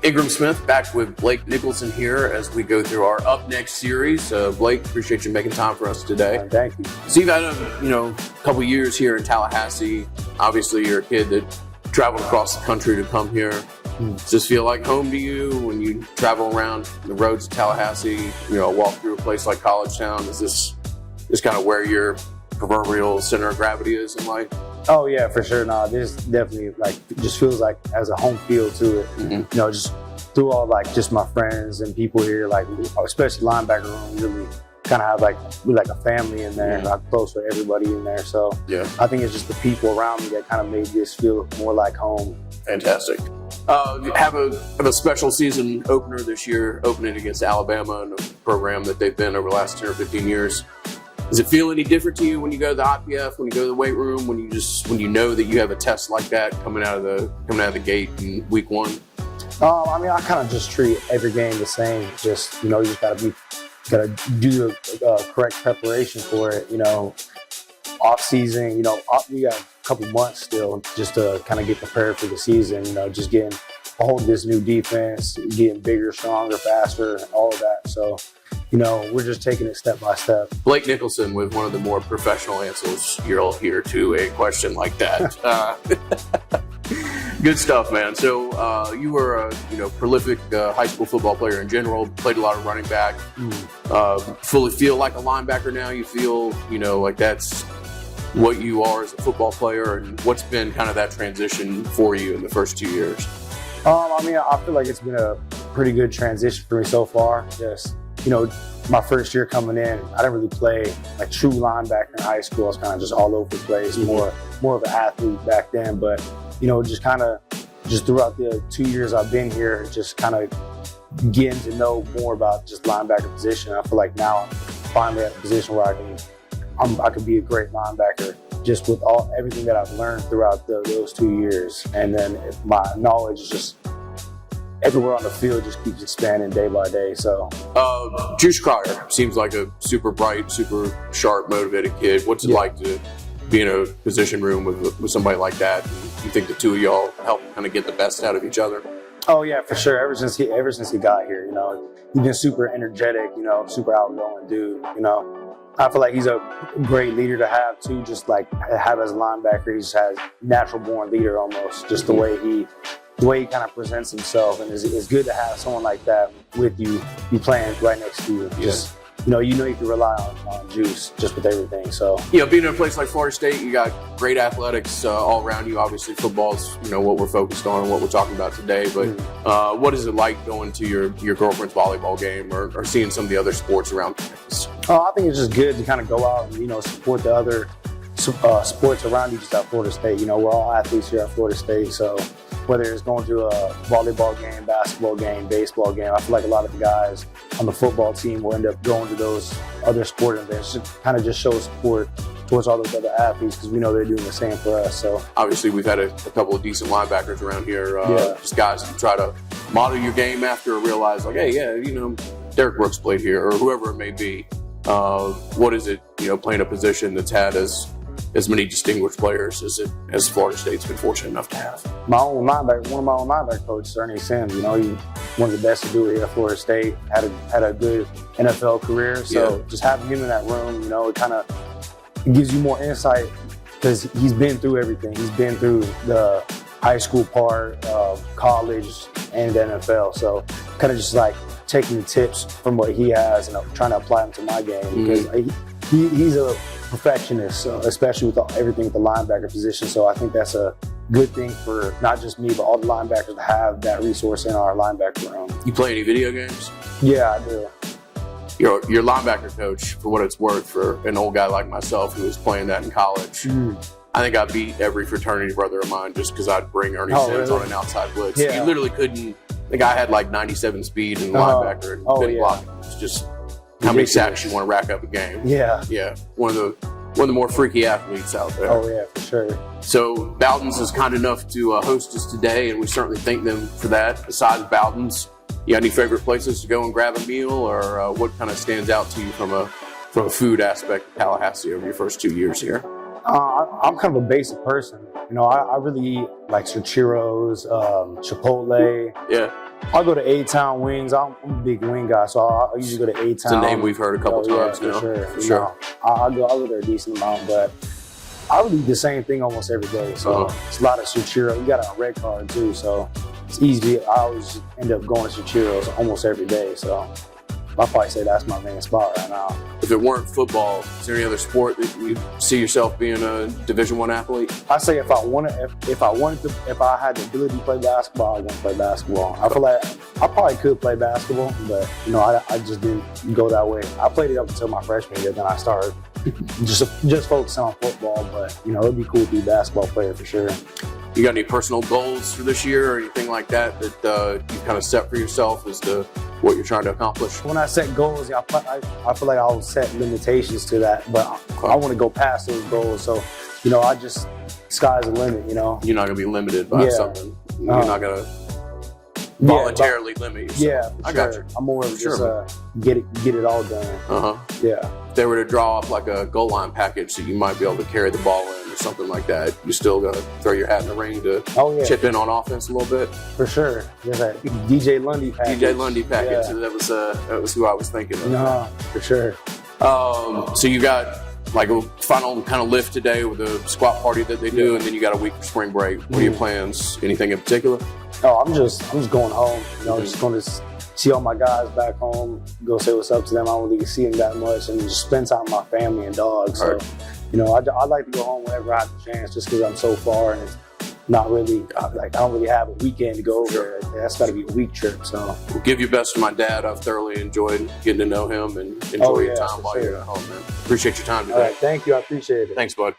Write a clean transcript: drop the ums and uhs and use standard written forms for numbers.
Ingram Smith back with Blake Nichelson here as we go through our Up Next series. Blake, appreciate you making time for us today. Thank you. So you've had a couple years here in Tallahassee. Obviously, you're a kid that traveled across the country to come here. Does this feel like home to you when you travel around the roads of Tallahassee? Walk through a place like College Town. Is this kind of where your proverbial center of gravity is in life? Oh yeah, for sure. No, this definitely just feels like has a home feel to it. Mm-hmm. Just through all just my friends and people here, especially linebacker room, really kind of have we like a family in there. Mm-hmm. I'm close with everybody in there. So yeah, I think it's just the people around me that kind of made this feel more like home. Fantastic. Have a special season opener this year, opening against Alabama in a program that they've been over the last 10 or 15 years. Does it feel any different to you when you go to the IPF, when you go to the weight room, when you know that you have a test like that coming out of the gate in week one? I kind of just treat every game the same. Just you just gotta do the correct preparation for it. Off season, we got a couple months still just to kind of get prepared for the season. Just getting a hold of this new defense, getting bigger, stronger, faster, all of that. So. We're just taking it step by step. Blake Nichelson with one of the more professional answers you'll hear to a question like that. Good stuff, man. So you were a prolific high school football player in general, played a lot of running back. Fully feel like a linebacker now? You feel, like that's what you are as a football player? And what's been kind of that transition for you in the first 2 years? I feel like it's been a pretty good transition for me so far. Just my first year coming in, I didn't really play true linebacker in high school. I was kind of just all over the place, more of an athlete back then. But, just throughout the 2 years I've been here, just kind of getting to know more about just linebacker position. I feel like now I'm finally at a position where I could be a great linebacker just with everything that I've learned throughout those 2 years. And then my knowledge is just everywhere on the field just keeps expanding day by day. So, Juice Cryer seems like a super bright, super sharp, motivated kid. What's it like to be in a position room with somebody like that? And you think the two of y'all help kind of get the best out of each other? Oh yeah, for sure. Ever since he got here, he's been super energetic. Super outgoing dude. I feel like he's a great leader to have too. Just have as a linebacker, he just has natural born leader almost. Just the way he kind of presents himself, and it's good to have someone like that with you, be playing right next to you. Just you can rely on Juice just with everything. So being in a place like Florida State, you got great athletics all around you. Obviously, football's what we're focused on and what we're talking about today. But what is it like going to your girlfriend's volleyball game or seeing some of the other sports around campus? I think it's just good to kind of go out and support the other sports around you just at Florida State. We're all athletes here at Florida State, so. Whether it's going to a volleyball game, basketball game, baseball game, I feel like a lot of the guys on the football team will end up going to those other sporting events. It kind of just shows support towards all those other athletes because we know they're doing the same for us. So obviously we've had a couple of decent linebackers around here, just guys who try to model your game after or realize hey, Derek Brooks played here or whoever it may be. What is it, playing a position that's had as many distinguished players as Florida State's been fortunate enough to have? One of my own linebacker coaches, Ernie Sims, he's one of the best to do it here at Florida State, had a good NFL career. So just having him in that room, it kind of gives you more insight because he's been through everything. He's been through the high school part of college and the NFL. So kind of just taking tips from what he has and trying to apply them to my game because he's a perfectionist, especially with everything with the linebacker position. So I think that's a good thing for not just me, but all the linebackers to have that resource in our linebacker room. You play any video games? Yeah, I do. Your linebacker coach, for what it's worth, for an old guy like myself who was playing that in college, I think I beat every fraternity brother of mine just because I'd bring Ernie Sims on an outside blitz. Yeah. You literally couldn't. The guy had 97 speed and linebacker and couldn't block him. It's just how many sacks you want to rack up a game. Yeah. One of the more freaky athletes out there. Oh yeah, for sure. So Bowden's is kind enough to host us today, and we certainly thank them for that. Besides Bowden's, you got any favorite places to go and grab a meal, or what kind of stands out to you from a food aspect of Tallahassee over your first 2 years here? I'm kind of a basic person. I really eat churros, Chipotle. Yeah. I'll go to A-Town Wings. I'm a big wing guy, so I usually go to A-Town. It's a name we've heard a couple times now. For sure. I'll go there a decent amount, but I would eat the same thing almost every day. So it's a lot of churros. We got it on red card too, so it's easy. I always end up going to churros almost every day. So I'll probably say that's my main spot right now. If it weren't football, is there any other sport that you see yourself being a Division I athlete? I say if I had the ability to play basketball, I want to play basketball. I feel like I probably could play basketball, but I just didn't go that way. I played it up until my freshman year, then I started just focusing on football. But it'd be cool to be a basketball player for sure. You got any personal goals for this year or anything like that you kind of set for yourself as to what you're trying to accomplish? When I set goals, I feel like I will set limitations to that, but I want to go past those goals. So, sky's the limit, You're not going to be limited by something. You're not going to voluntarily limit yourself. Yeah, I got you. I'm more of just get it all done. Yeah. If they were to draw up like a goal line package that you might be able to carry the ball in or something like that, you still got to throw your hat in the ring to chip in on offense a little bit? For sure. There's that DJ Lundy package. DJ Lundy package. Yeah. That was who I was thinking of. No, for sure. So you got like a final kind of lift today with a squat party that they do, and then you got a week for spring break. What are your plans? Anything in particular? Oh, I'm just going home. Just going to see all my guys back home, go say what's up to them. I don't really see them that much, and just spend time with my family and dogs. So, I like to go home whenever I have the chance, just because I'm so far, and it's not really I don't really have a weekend to go over. That's got to be a week trip. So, well, give your best to my dad. I've thoroughly enjoyed getting to know him and enjoy your time while you're at home, man. Appreciate your time today. All right, thank you. I appreciate it. Thanks, bud.